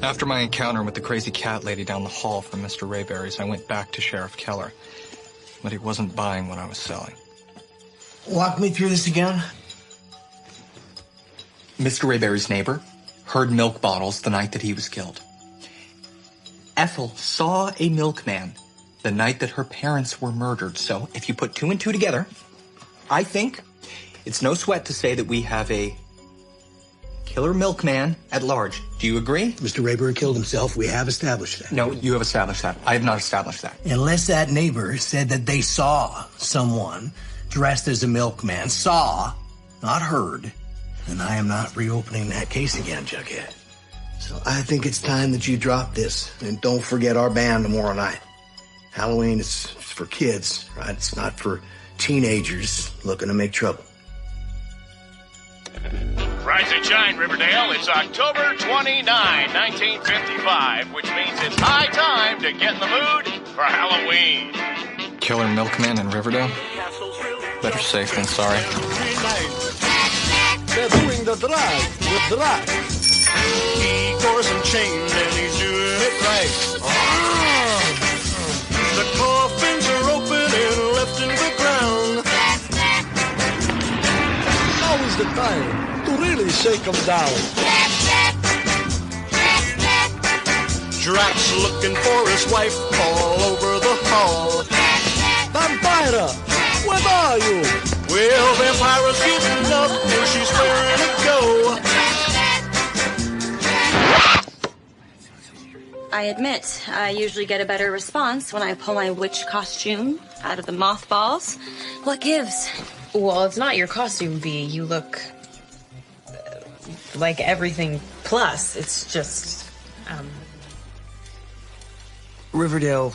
After my encounter with the crazy cat lady down the hall from Mr. Rayberry's, I went back to Sheriff Keller. But he wasn't buying what I was selling. Walk me through this again. Mr. Rayberry's neighbor heard milk bottles the night that he was killed. Ethel saw a milkman the night that her parents were murdered. So if you put two and two together, I think it's no sweat to say that we have a killer milkman at large. Do you agree? Mr. Rayberry killed himself. We have established that. No, you have established that. I have not established that. Unless that neighbor said that they saw someone dressed as a milkman. Saw, not heard. And I am not reopening that case again, Jughead. So I think it's time that you drop this. And don't forget our band tomorrow night. Halloween is for kids, right? It's not for teenagers looking to make trouble. Rise and shine, Riverdale. It's October 29, 1955, which means it's high time to get in the mood for Halloween. Killer milkman in Riverdale? Better safe than sorry. They're doing the drive with drag. Igor's unchained and he's doing it right. The coffins are open and left in the ground. Now is the time to really shake them down. Drax looking for his wife all over the hall. Vampira, where are you? Well, Vampira's getting up and she's wearing a go. I admit, I usually get a better response when I pull my witch costume out of the mothballs. What gives? Well, it's not your costume, V. You look like everything plus. It's just, Riverdale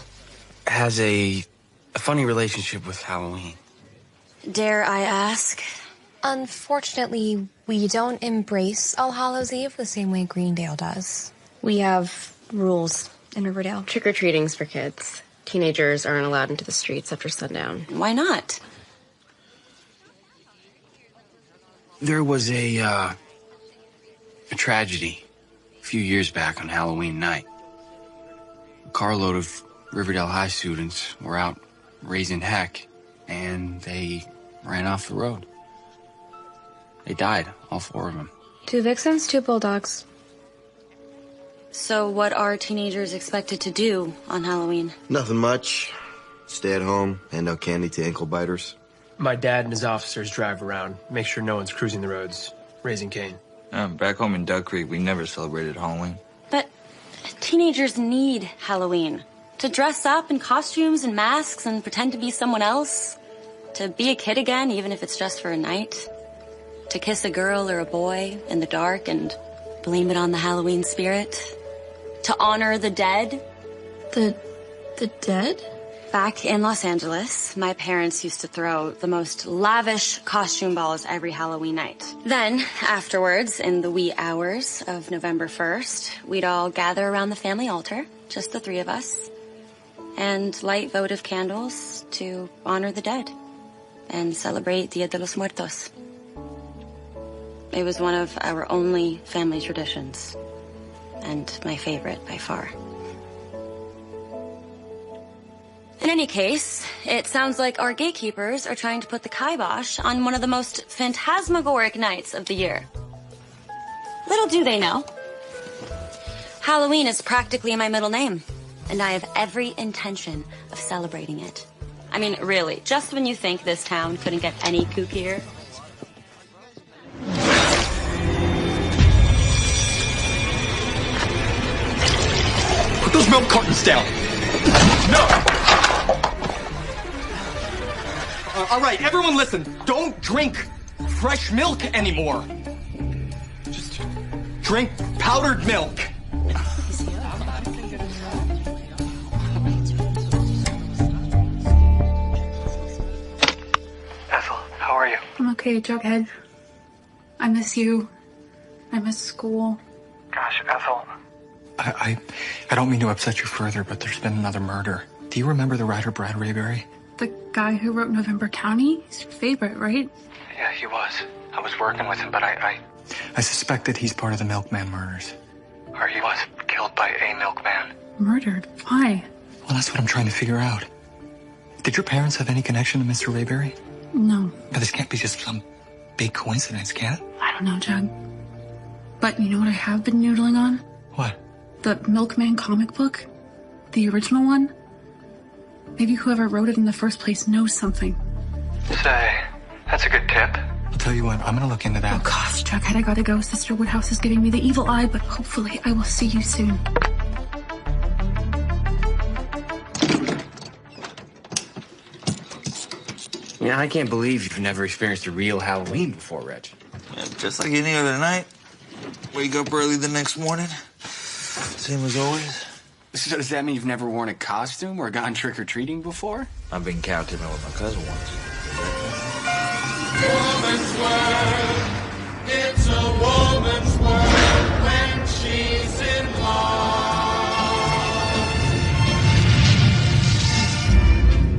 has a funny relationship with Halloween. Dare I ask? Unfortunately, we don't embrace All Hallows Eve the same way Greendale does. We have rules in Riverdale. Trick-or-treating's for kids. Teenagers aren't allowed into the streets after sundown. Why not? There was a tragedy a few years back on Halloween night. A carload of Riverdale High students were out raising heck, and they ran off the road. They died, all four of them. 2 victims, 2 bulldogs. So what are teenagers expected to do on Halloween? Nothing much. Stay at home, hand out candy to ankle biters. My dad and his officers drive around, make sure no one's cruising the roads, raising Cain. Back home in Duck Creek, we never celebrated Halloween. But teenagers need Halloween. To dress up in costumes and masks and pretend to be someone else. To be a kid again, even if it's just for a night. To kiss a girl or a boy in the dark and blame it on the Halloween spirit. To honor the dead. The dead? Back in Los Angeles, my parents used to throw the most lavish costume balls every Halloween night. Then, afterwards, in the wee hours of November 1st, we'd all gather around the family altar, just the 3 of us, and light votive candles to honor the dead and celebrate Dia de los Muertos. It was one of our only family traditions, and my favorite by far. In any case, it sounds like our gatekeepers are trying to put the kibosh on one of the most phantasmagoric nights of the year. Little do they know, Halloween is practically my middle name, and I have every intention of celebrating it. I mean, really, just when you think this town couldn't get any kookier. Put those milk cartons down! No! All right, everyone listen. Don't drink fresh milk anymore. Just drink powdered milk. Ethel, how are you? I'm okay, Jughead. I miss you. I miss school. Gosh, Ethel. I don't mean to upset you further, but there's been another murder. Do you remember the writer Brad Rayberry? The guy who wrote November County? He's your favorite, right? Yeah, he was. I was working with him, but I suspect that he's part of the Milkman murders. Or he was killed. by a milkman. Murdered? Why? Well, that's what I'm trying to figure out. Did your parents have any connection to Mr. Rayberry? No. But this can't be just some big coincidence, can it? I don't know, Jug. But you know what I have been noodling on? What? The Milkman comic book. The original one. Maybe whoever wrote it in the first place knows something. Say, that's a good tip. I'll tell you what, I'm gonna look into that. Oh gosh, Jughead, I gotta go. Sister Woodhouse is giving me the evil eye, but hopefully I will see you soon. Yeah, I can't believe you've never experienced a real Halloween before, Reg. Yeah, just like any other night. Wake up early the next morning. Same as always. So does that mean you've never worn a costume or gone trick-or-treating before? I've been counting with my cousin once. Woman's world. It's a woman's world when she's in love.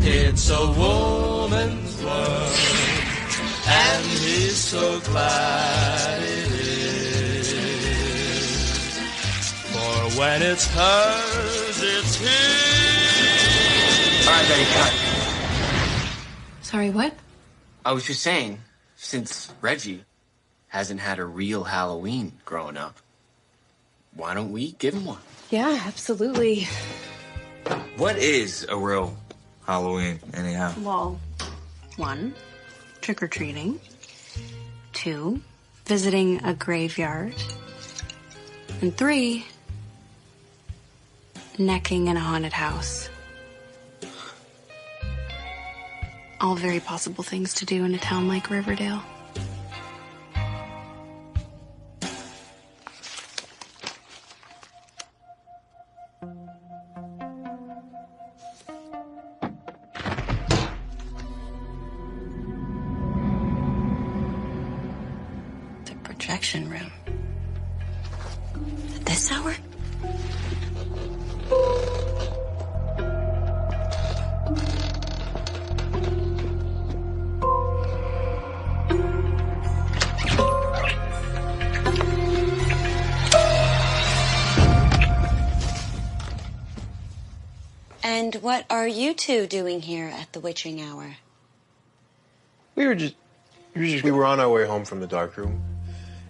It's a woman's world, and he's so glad it is. For when it's hers, it's his. All right, Betty, cut. Sorry, what? I was just saying, since Reggie hasn't had a real Halloween growing up, why don't we give him one? Yeah, absolutely. What is a real Halloween, anyhow? Well, 1, trick-or-treating. 2, visiting a graveyard. And 3, necking in a haunted house. All very possible things to do in a town like Riverdale. The projection room. At this hour? And what are you two doing here at the witching hour? We were on our way home from the dark room,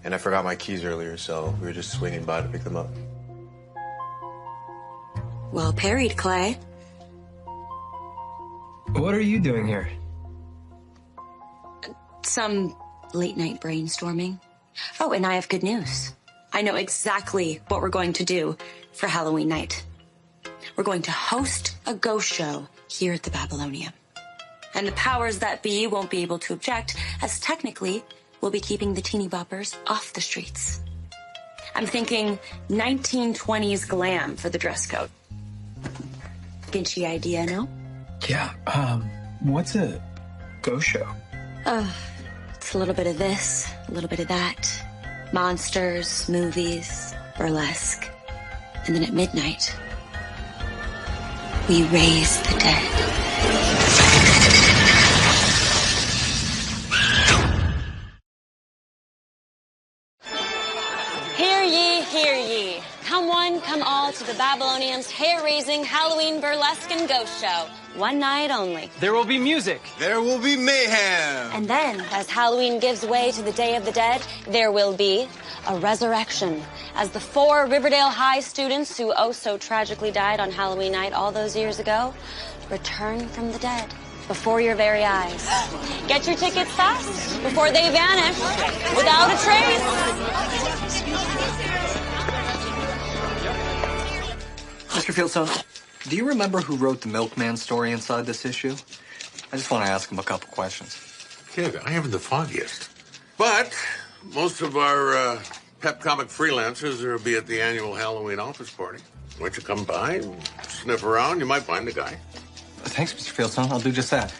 and I forgot my keys earlier, so we were just swinging by to pick them up. Well parried, Clay. What are you doing here? Some late night brainstorming. Oh, and I have good news. I know exactly what we're going to do for Halloween night. We're going to host a ghost show here at the Babylonium. And the powers that be won't be able to object, as technically we'll be keeping the teeny boppers off the streets. I'm thinking 1920s glam for the dress code. Ginchy idea, no? Yeah, what's a ghost show? It's a little bit of this, a little bit of that. Monsters, movies, burlesque. And then at midnight, we raise the dead. Hear ye, hear ye. Come one, come all to the Babylonium's hair-raising Halloween burlesque and ghost show. One night only. There will be music. There will be mayhem. And then, as Halloween gives way to the Day of the Dead, there will be a resurrection. As the 4 Riverdale High students who oh so tragically died on Halloween night all those years ago return from the dead before your very eyes. Get your tickets fast before they vanish without a trace. Mr. Fieldstone, do you remember who wrote the Milkman story inside this issue? I just want to ask him a couple questions. Kid, I haven't the foggiest. But most of our pep comic freelancers will be at the annual Halloween office party. Why don't you come by and sniff around? You might find a guy. Thanks, Mr. Fieldstone. I'll do just that.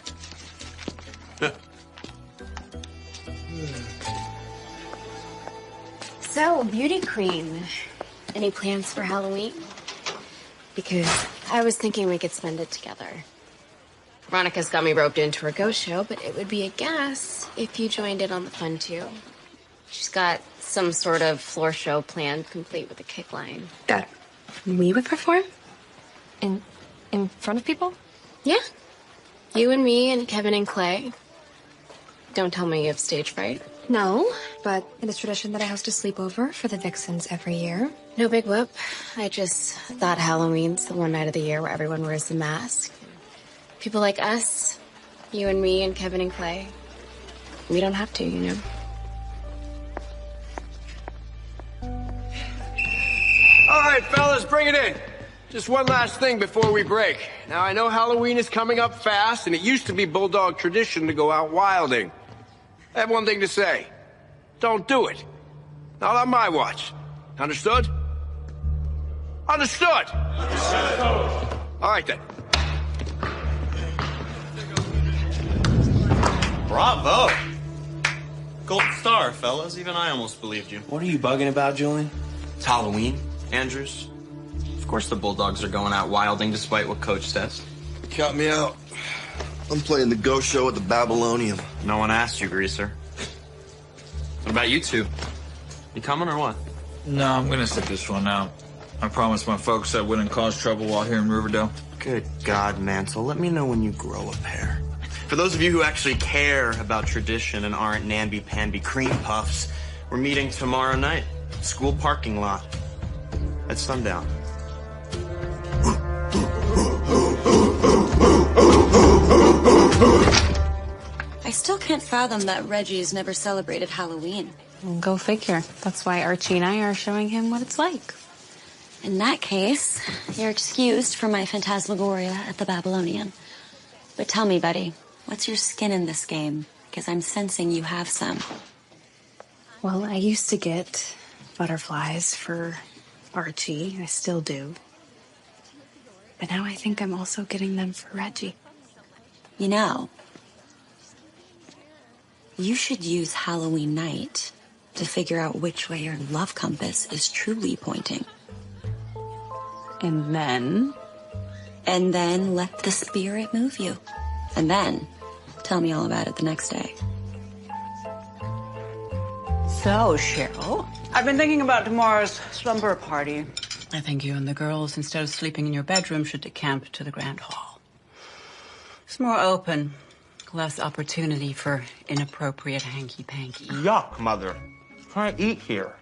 So, beauty queen, any plans for Halloween? Because I was thinking we could spend it together. Veronica's got me roped into her ghost show, but it would be a guess if you joined in on the fun too. She's got some sort of floor show planned, complete with a kick line. That We would perform? In front of people? Yeah. You and me and Kevin and Clay. Don't tell me you have stage fright. No, but it is tradition that I host a sleepover for the Vixens every year. No big whoop. I just thought Halloween's the one night of the year where everyone wears the mask. People like us, you and me and Kevin and Clay, we don't have to, you know. All right, fellas, bring it in. Just one last thing before we break. Now, I know Halloween is coming up fast, and it used to be Bulldog tradition to go out wilding. I have one thing to say. Don't do it. Not on my watch. Understood? Understood! All right, then. Bravo! Gold star, fellas. Even I almost believed you. What are you bugging about, Julian? It's Halloween, Andrews. Of course the Bulldogs are going out wilding despite what Coach says. Count me out. I'm playing the ghost show at the Babylonium. No one asked you, Greaser. What about you two? You coming or what? No, I'm gonna sit this one out. I promised my folks I wouldn't cause trouble while here in Riverdale. Good God, Mansell, let me know when you grow a pair. For those of you who actually care about tradition and aren't namby-pamby cream puffs, we're meeting tomorrow night. School parking lot. At sundown. I still can't fathom that Reggie's never celebrated Halloween. Well, go figure. That's why Archie and I are showing him what it's like. In that case, you're excused from my phantasmagoria at the Babylonian. But tell me, buddy, what's your skin in this game? Because I'm sensing you have some. Well, I used to get butterflies for Archie. I still do. But now I think I'm also getting them for Reggie. You know, you should use Halloween night to figure out which way your love compass is truly pointing. And then? And then let the spirit move you. And then tell me all about it the next day. So, Cheryl, I've been thinking about tomorrow's slumber party. I think you and the girls, instead of sleeping in your bedroom, should decamp to the Grand Hall. It's more open, less opportunity for inappropriate hanky-panky. Yuck, Mother. Can't eat here.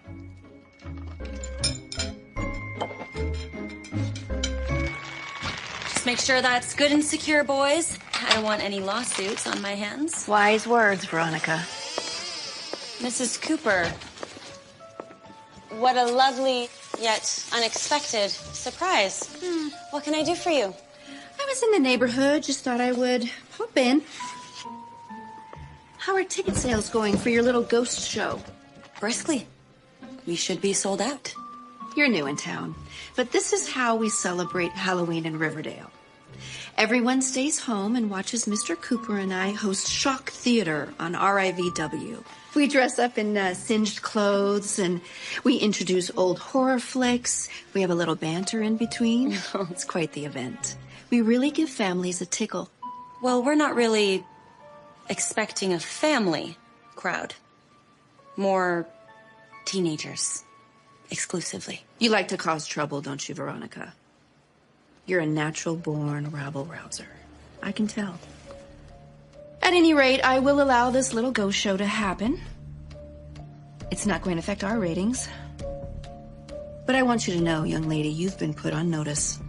Just make sure that's good and secure, boys. I don't want any lawsuits on my hands. Wise words, Veronica. Mrs. Cooper, what a lovely yet unexpected surprise. What can I do for you? I was in the neighborhood, just thought I would pop in. How are ticket sales going for your little ghost show? Briskly. We should be sold out. You're new in town, but this is how we celebrate Halloween in Riverdale. Everyone stays home and watches Mr. Cooper and I host Shock Theater on RIVW. We dress up in singed clothes and we introduce old horror flicks. We have a little banter in between. It's quite the event. We really give families a tickle. Well, we're not really expecting a family crowd. More teenagers, exclusively. You like to cause trouble, don't you, Veronica? You're a natural-born rabble-rouser. I can tell. At any rate, I will allow this little ghost show to happen. It's not going to affect our ratings. But I want you to know, young lady, you've been put on notice.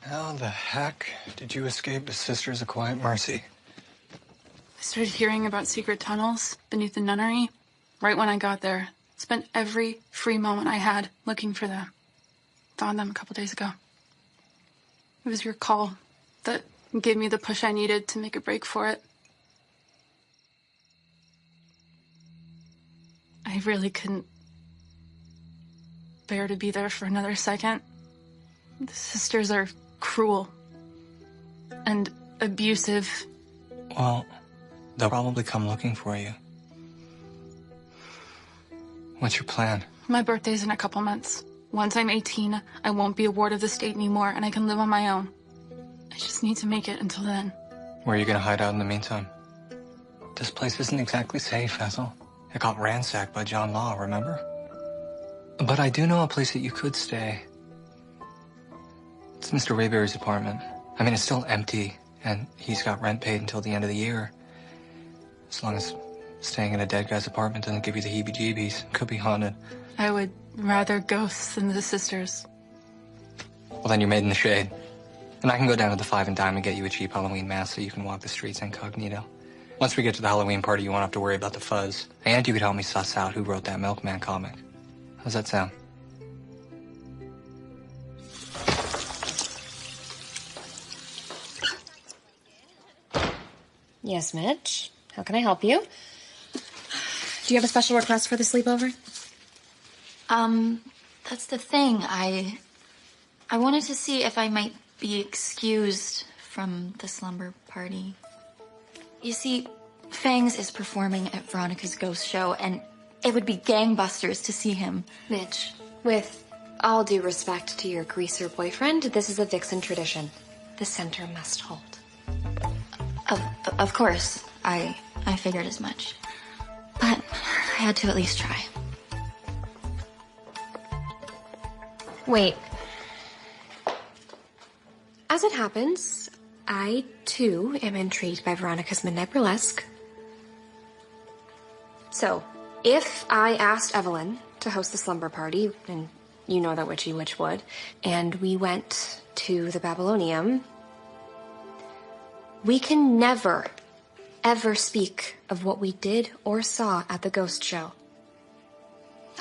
How the heck did you escape the Sisters of Quiet Mercy? I started hearing about secret tunnels beneath the nunnery right when I got there. Spent every free moment I had looking for them. Found them a couple days ago. It was your call that gave me the push I needed to make a break for it. I really couldn't bear to be there for another second. The sisters are cruel and abusive. Well, they'll probably come looking for you. What's your plan? My birthday's in a couple months. Once I'm 18, I won't be a ward of the state anymore, and I can live on my own. I just need to make it until then. Where are you gonna hide out in the meantime? This place isn't exactly safe, Ethel. It got ransacked by John Law, remember? But I do know a place that you could stay. It's Mr. Rayberry's apartment. I mean, it's still empty, and he's got rent paid until the end of the year. As long as staying in a dead guy's apartment doesn't give you the heebie-jeebies. It could be haunted. I would rather ghosts than the sisters. Well, then you're made in the shade. And I can go down to the Five and Dime and get you a cheap Halloween mask so you can walk the streets incognito. Once we get to the Halloween party, you won't have to worry about the fuzz. And you could help me suss out who wrote that Milkman comic. How's that sound? Yes, Mitch. How can I help you? Do you have a special request for the sleepover? That's the thing. I wanted to see if I might be excused from the slumber party. You see, Fangs is performing at Veronica's ghost show, and it would be gangbusters to see him. Mitch, with all due respect to your greaser boyfriend, this is a Vixen tradition. The center must hold. Of course, I figured as much. But I had to at least try. Wait. As it happens, I, too, am intrigued by Veronica's Midnight Burlesque. So, if I asked Evelyn to host the slumber party, and you know that Witchy Witch would, and we went to the Babylonium, we can never, ever speak of what we did or saw at the ghost show.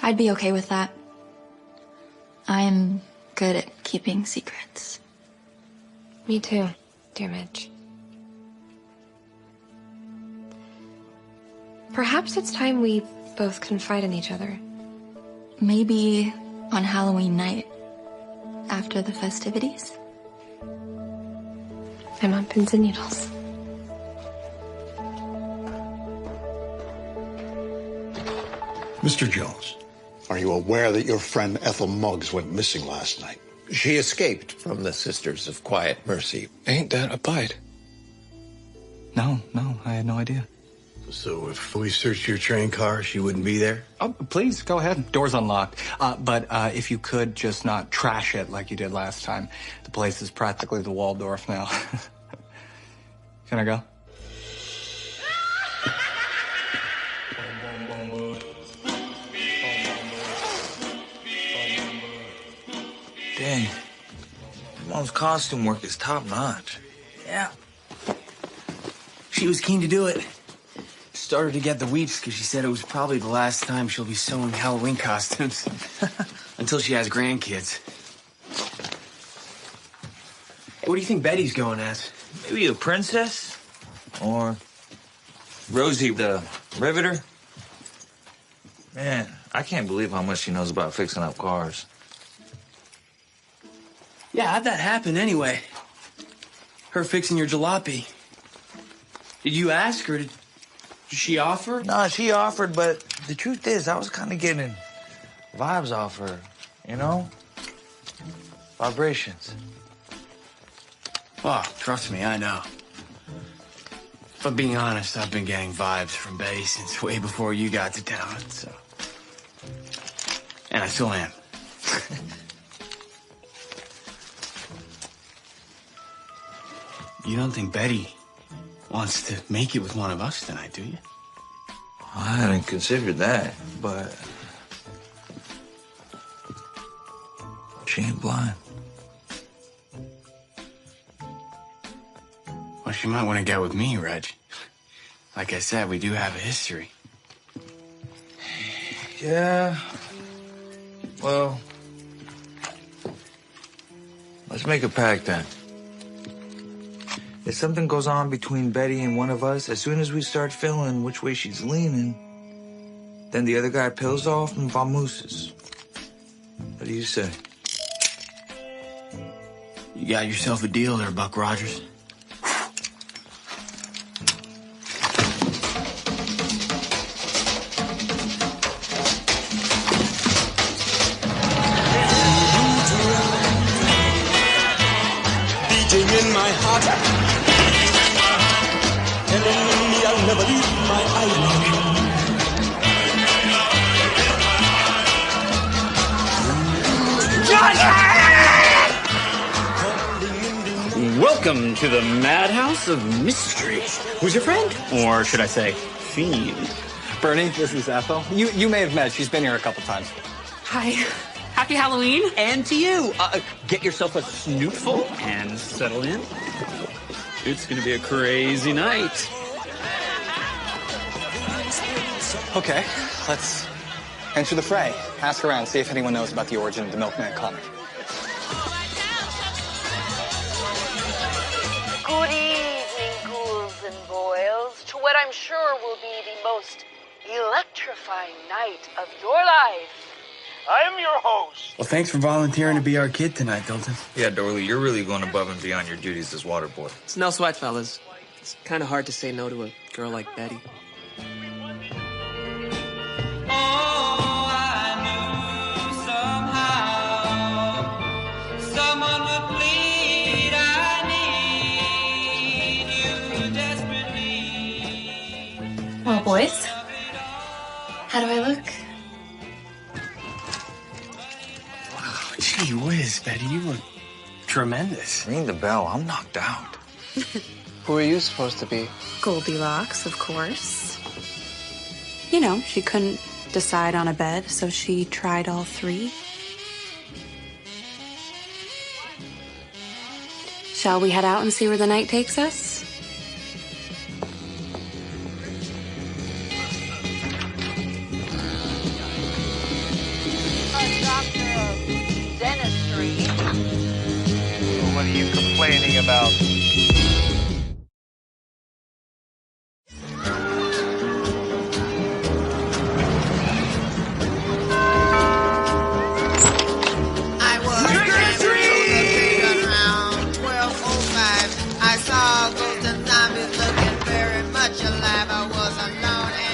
I'd be okay with that. I'm good at keeping secrets. Me too, dear Midge. Perhaps it's time we both confide in each other. Maybe on Halloween night, after the festivities. I'm on pins and needles. Mr. Jones, are you aware that your friend Ethel Muggs went missing last night? She escaped from the Sisters of Quiet Mercy. Ain't that a bite? No, I had no idea. So if we searched your train car, she wouldn't be there? Oh, please, go ahead. Door's unlocked. But if you could just not trash it like you did last time. The place is practically the Waldorf now. Can I go? Dang. Mom's costume work is top notch. Yeah. She was keen to do it. Started to get the weeps because she said it was probably the last time she'll be sewing Halloween costumes. Until she has grandkids. Hey, what do you think Betty's going as? Maybe a princess? Or Rosie the Riveter? Man, I can't believe how much she knows about fixing up cars. Yeah, how'd that happen anyway? Her fixing your jalopy. Did you ask her? Did she offer? No, she offered, but the truth is, I was kind of getting vibes off her, you know? Vibrations. Oh, trust me, I know. If I'm being honest, I've been getting vibes from Betty since way before you got to town, so. And I still am. You don't think Betty wants to make it with one of us tonight, do you? I hadn't considered that, but she ain't blind. Well, she might want to get with me, Reg. Like I said, we do have a history. Yeah. Well, let's make a pact then. If something goes on between Betty and one of us, as soon as we start feeling which way she's leaning, then the other guy peels off and vamooses. What do you say? You got yourself a deal there, Buck Rogers. Beating in my heart, telling me I'll never leave my island. Welcome to the Madhouse of Mystery. Who's your friend? Or should I say, fiend? Bernie, this is Ethel. You may have met. She's been here a couple times. Hi. Happy Halloween. And to you. Get yourself a snootful and settle in. It's going to be a crazy night. Okay, let's enter the fray. Ask around, see if anyone knows about the origin of the Milkman comic. Good evening, ghouls and boils, to what I'm sure will be the most electrifying night of your life. I'm your host. Well, thanks for volunteering to be our kid tonight, Dalton. Yeah, Dorley, you're really going above and beyond your duties as water boy. It's no sweat, fellas. It's kind of hard to say no to a girl like Betty. Well, boys, how do I look? Wow, gee whiz, Betty, you look tremendous. Ring the bell. I'm knocked out. Who are you supposed to be? Goldilocks, of course. You know, she couldn't decide on a bed, so she tried all three. Shall we head out and see where the night takes us? Dentistry. What are you complaining about? I was trick-or-treating around 12:05. I saw ghosts and zombies looking very much alive. I was alone and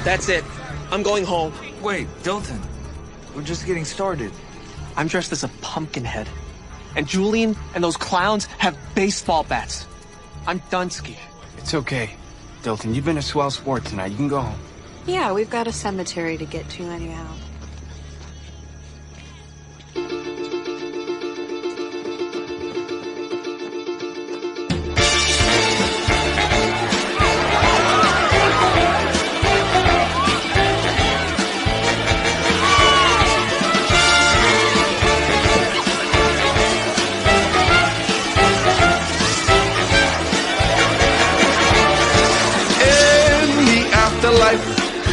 That's it. I'm going home. Wait, Dalton. We're just getting started. I'm dressed as a pumpkin head. And Julian and those clowns have baseball bats. I'm Dunsky. It's okay, Dalton. You've been a swell sport tonight. You can go home. Yeah, we've got a cemetery to get to anyhow.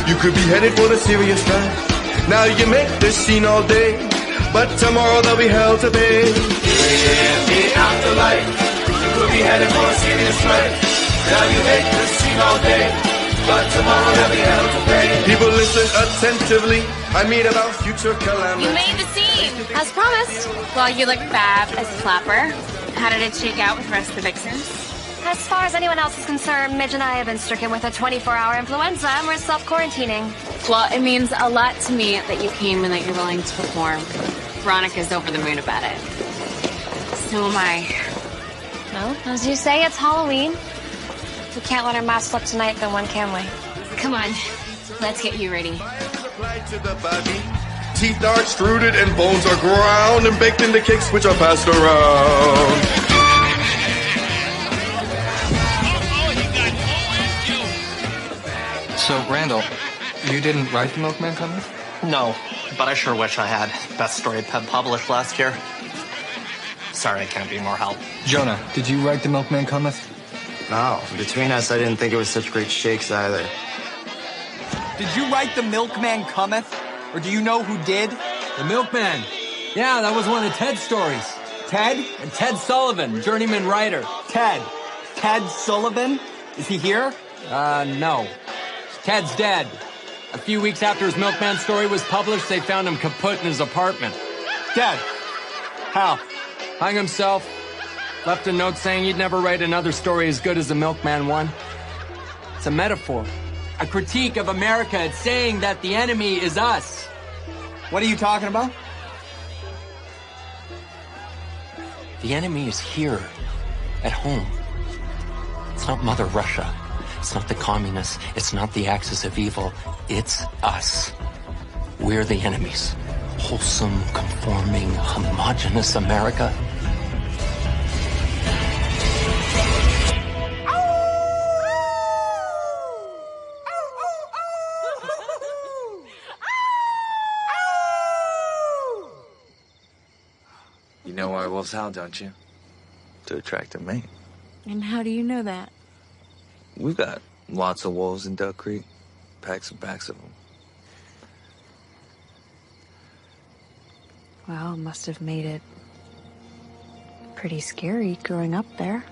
You could be headed for the serious night. Now you make this scene all day, but tomorrow there'll be hell to pay. In the afterlife, you could be headed for a serious night. Now you make this scene all day, but tomorrow there'll be hell to pay. People listen attentively. I mean about future calamity. You made the scene, as promised. Well, you look fab as Flapper. How did it shake out with the rest of the vixens? As far as anyone else is concerned, Midge and I have been stricken with a 24-hour influenza, and we're self-quarantining. Well, it means a lot to me that you came and that you're willing to perform. Veronica's over the moon about it. So am I. Well, as you say, it's Halloween. If we can't let our mask slip tonight, then when can we? Come on, let's get you ready. Teeth are extruded and bones are ground and baked into cakes which are passed around. So, Randall, you didn't write the Milkman comic? No, but I sure wish I had. Best story Peb published last year. Sorry, I can't be more help. Jonah, did you write The Milkman Cometh? No, between us, I didn't think it was such great shakes either. Did you write The Milkman Cometh? Or do you know who did? The Milkman. Yeah, that was one of Ted's stories. Ted? And Ted Sullivan, journeyman writer. Ted? Ted Sullivan? Is he here? No. Ted's dead. A few weeks after his Milkman story was published, they found him kaput in his apartment. Dead? How? Hung himself. Left a note saying he'd never write another story as good as the Milkman one. It's a metaphor. A critique of America. It's saying that the enemy is us. What are you talking about? The enemy is here, at home. It's not Mother Russia. It's not the communists. It's not the axis of evil. It's us. We're the enemies. Wholesome, conforming, homogenous America. You know why wolves howl, don't you? To attract a mate. And how do you know that? We've got lots of wolves in Duck Creek. Packs and packs of them. Well, must have made it pretty scary growing up there.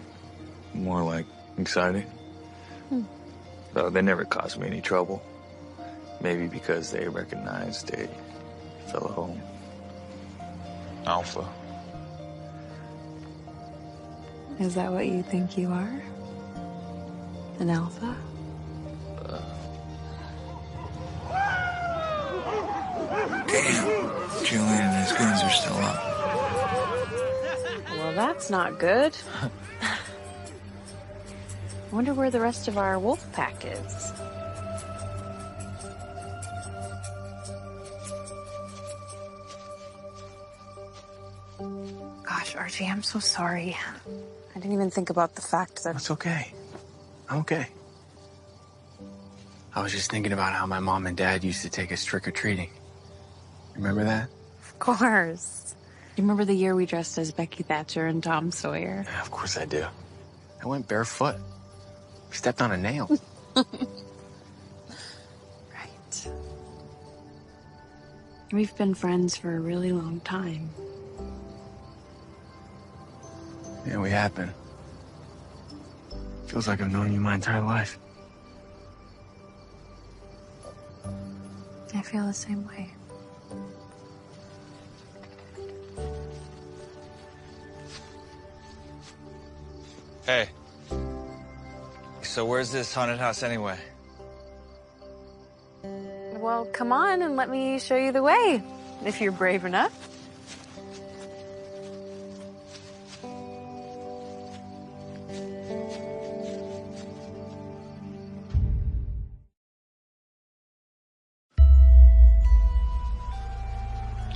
More like exciting. Though they never caused me any trouble. Maybe because they recognized a fellow alpha. Is that what you think you are? An alpha? Damn. Julian and his guns are still up. Well, that's not good. I wonder where the rest of our wolf pack is. Gosh, Archie, I'm so sorry. I didn't even think about the fact that... It's okay. I'm okay. I was just thinking about how my mom and dad used to take us trick-or-treating. Remember that? Of course. You remember the year we dressed as Becky Thatcher and Tom Sawyer? Yeah, of course I do. I went barefoot. Stepped on a nail. Right. We've been friends for a really long time. Yeah, we have been. Feels like I've known you my entire life. I feel the same way. Hey. So where's this haunted house anyway? Well, come on and let me show you the way, if you're brave enough.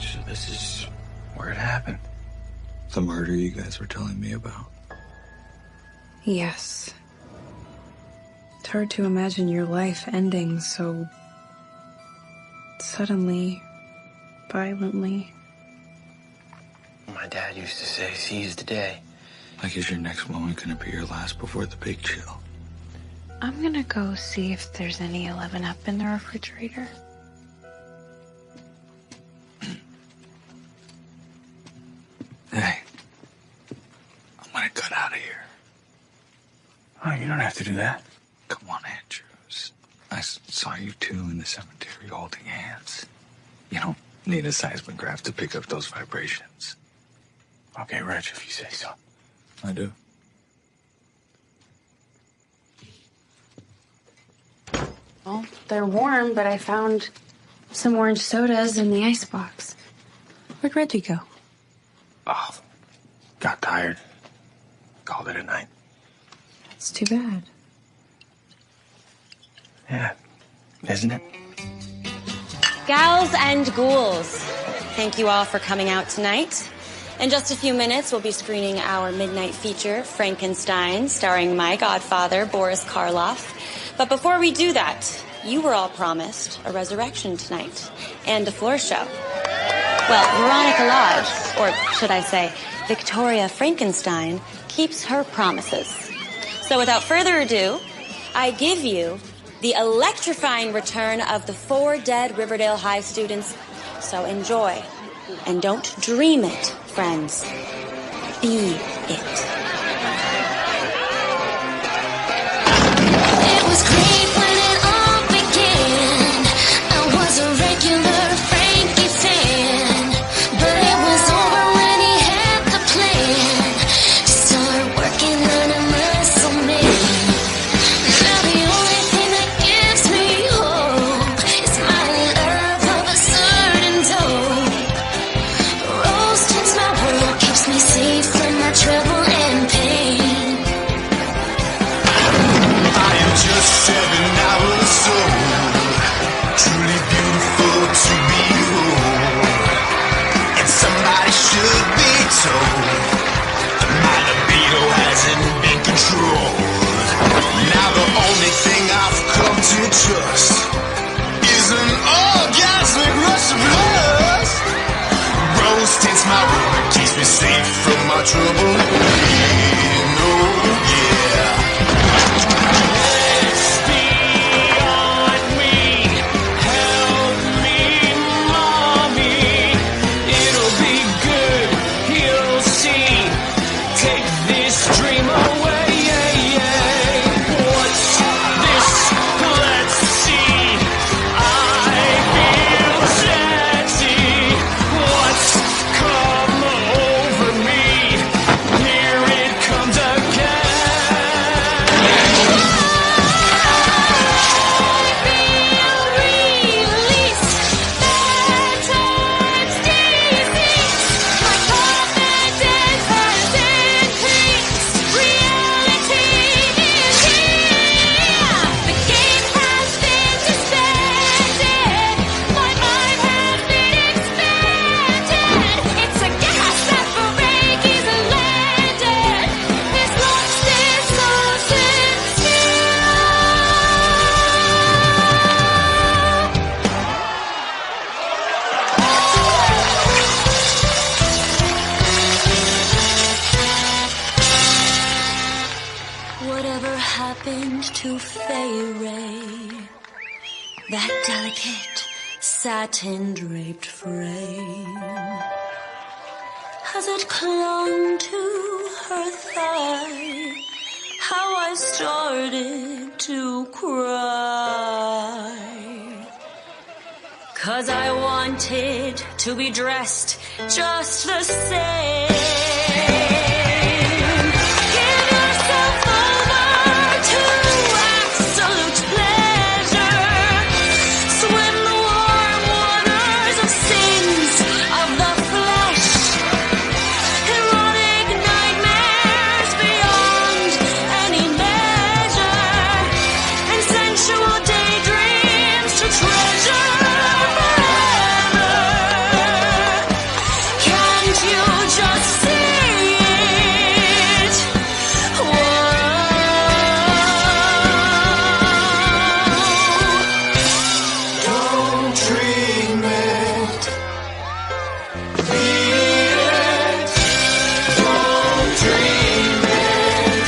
So this is where it happened. The murder you guys were telling me about. Yes. It's hard to imagine your life ending so suddenly, violently. My dad used to say, seize the day. Like, is your next moment gonna be your last before the big chill? I'm gonna go see if there's any 11-Up in the refrigerator. Hey. I'm gonna cut out of here. Oh, you don't have to do that. Come on, Andrews. I saw you two in the cemetery holding hands. You don't need a seismograph to pick up those vibrations. Okay, Reg, if you say so. I do. Well, they're warm, but I found some orange sodas in the icebox. Where'd Reggie go? Oh, got tired. Called it a night. It's too bad. Yeah, isn't it? Gals and ghouls, thank you all for coming out tonight. In just a few minutes, we'll be screening our midnight feature, Frankenstein, starring my godfather, Boris Karloff. But before we do that, you were all promised a resurrection tonight and a floor show. Well, Veronica Lodge, or should I say, Victoria Frankenstein keeps her promises. So without further ado, I give you the electrifying return of the 4 dead Riverdale High students. So enjoy. And don't dream it, friends. Be it. It was great when it all began. I was a regular Frankie fan, but it was over when he had the plan to start working on a muscle man. Now the only thing that gives me hope is my love of a certain dope. Rose tints my world, keeps me safe from my trouble and pain. I am just 7 hours old, truly beautiful to behold, and somebody should be told my libido hasn't been controlled. Now the only thing I've come to trust is an orgasmic rush of lust. Rose tints my world, keeps me safe from my trouble. Oh yeah. Whatever happened to Fay Ray? That delicate satin draped frame, has it clung to her thigh? How I started to cry, 'cause I wanted to be dressed just the same. Give yourself over to absolute pleasure. Swim the warm waters of sins of the flesh. Erotic nightmares beyond any measure. And sensual daydreams to treasure forever. Can't you just see it? Don't dream it. Be it. Don't dream it.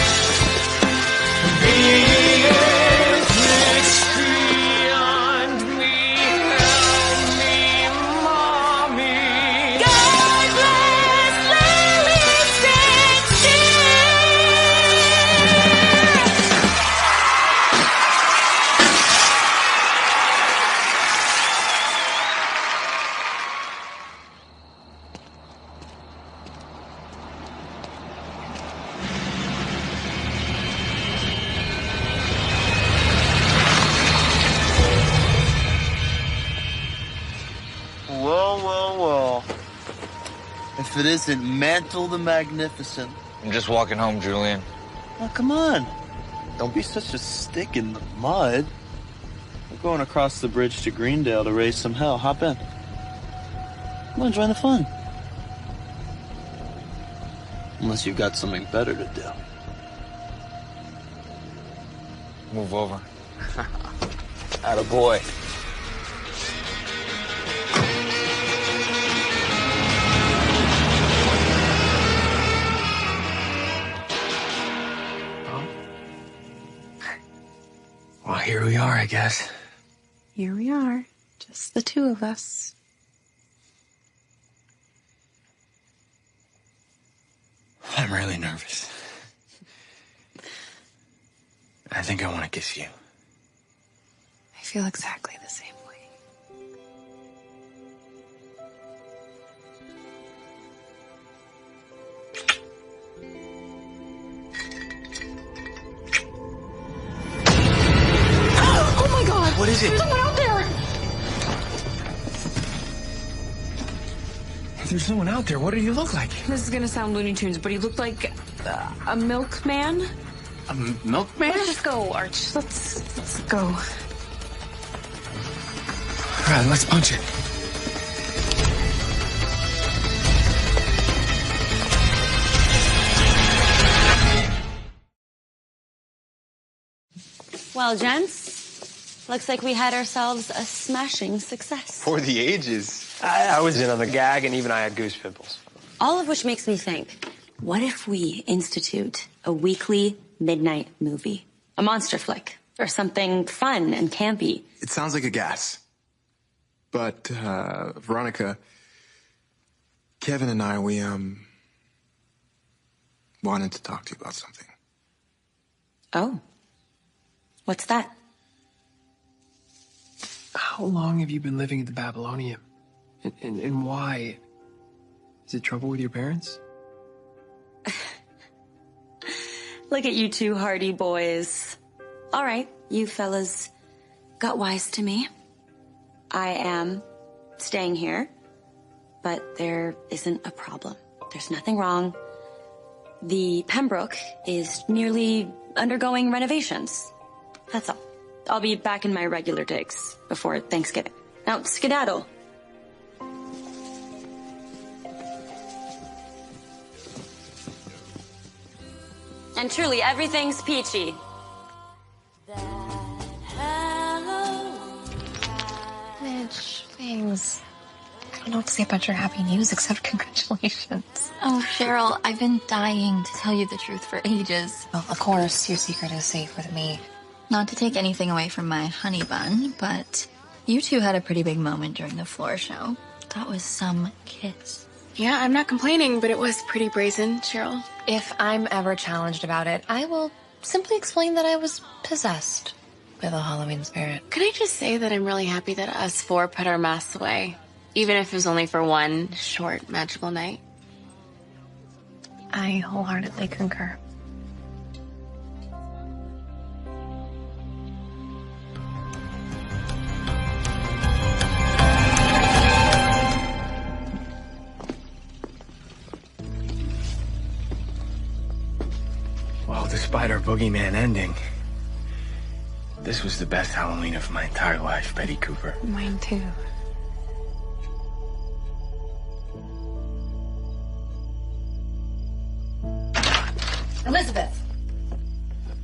Be it. It's beyond me. Help me, mommy. God bless Lily St. Whoa, whoa, whoa. If it isn't Mantle the Magnificent. I'm just walking home, Julian. Oh, come on. Don't be such a stick in the mud. We're going across the bridge to Greendale to raise some hell. Hop in. Come on, join the fun. Unless you've got something better to do. Move over. Attaboy. here we are, I guess. Here we are, just the two of us. I'm really nervous. I think I want to kiss you. I feel exactly the same way. Oh my God! What is it? There's someone out there! There's someone out there. What do you look like? This is gonna sound Looney Tunes, but he looked like a milkman. A milkman? Let's just go, Arch. Let's go. All right, let's punch it. Well, gents, looks like we had ourselves a smashing success. For the ages. I was in on the gag, and even I had goose pimples. All of which makes me think, what if we institute a weekly midnight movie? A monster flick, or something fun and campy. It sounds like a gas. But, Veronica, Kevin and I, we, wanted to talk to you about something. Oh. What's that? How long have you been living at the Babylonium? And why? Is it trouble with your parents? Look at you two hardy boys. All right, you fellas got wise to me. I am staying here, but there isn't a problem. There's nothing wrong. The Pembroke is merely undergoing renovations. That's all. I'll be back in my regular digs before Thanksgiving. Now, skedaddle. And truly, everything's peachy. Mitch, thanks. I don't know what to say about your happy news except congratulations. Oh, Cheryl, I've been dying to tell you the truth for ages. Well, of course, your secret is safe with me. Not to take anything away from my honey bun, but you two had a pretty big moment during the floor show. That was some kiss. Yeah, I'm not complaining, but it was pretty brazen, Cheryl. If I'm ever challenged about it, I will simply explain that I was possessed by the Halloween spirit. Can I just say that I'm really happy that us four put our masks away, even if it was only for one short magical night? I wholeheartedly concur. Well, despite our boogeyman ending, this was the best Halloween of my entire life, Betty Cooper. Mine too. Elizabeth,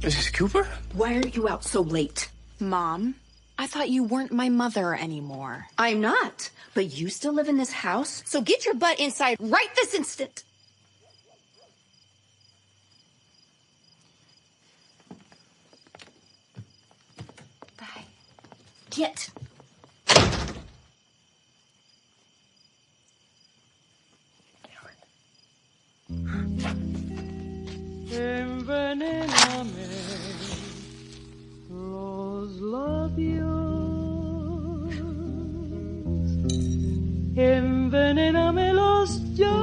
Mrs. Cooper? why are you out so late? Mom, I thought you weren't my mother anymore. I'm not, but you still live in this house, so get your butt inside right this instant. Bye. Get. Envenéname los labios, envenénamelos ya.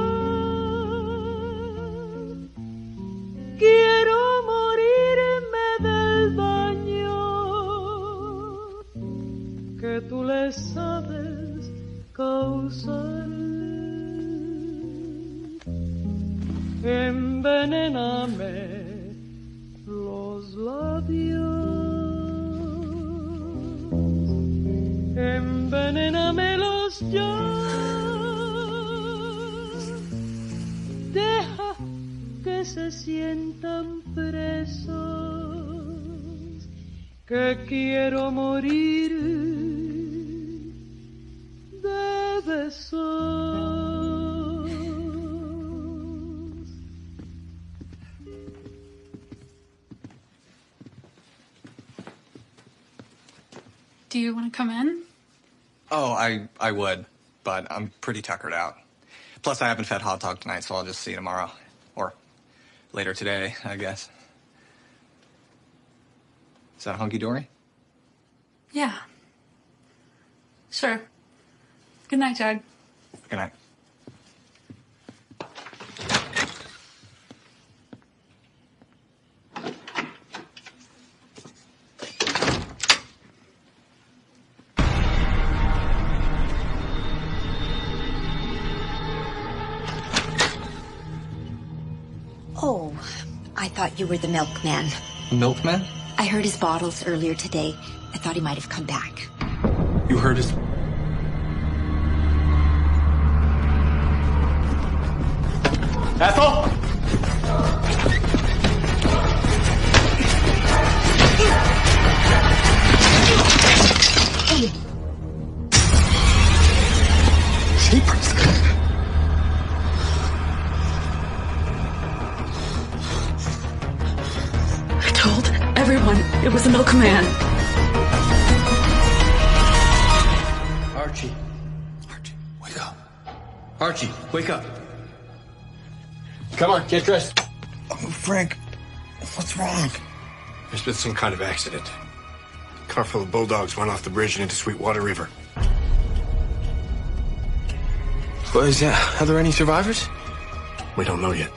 Quiero morirme del daño que tú le sabes causar. Envenéname los labios, envenénamelos ya. Deja que se sientan presos, que quiero morir de besos. Do you want to come in? Oh, I would, but I'm pretty tuckered out. Plus, I haven't fed Hot Dog tonight, so I'll just see you tomorrow. Or later today, I guess. Is that hunky-dory? Yeah. Sure. Good night, Jag. Good night. Oh, I thought you were the milkman. Milkman? I heard his bottles earlier today. I thought he might have come back. You heard his... Ethel? Jeepers. I told everyone it was a milkman. Archie. Wake up. Archie, wake up. Come on, get dressed. Frank, what's wrong? There's been some kind of accident. A car full of bulldogs went off the bridge and into Sweetwater River. Are there any survivors? We don't know yet.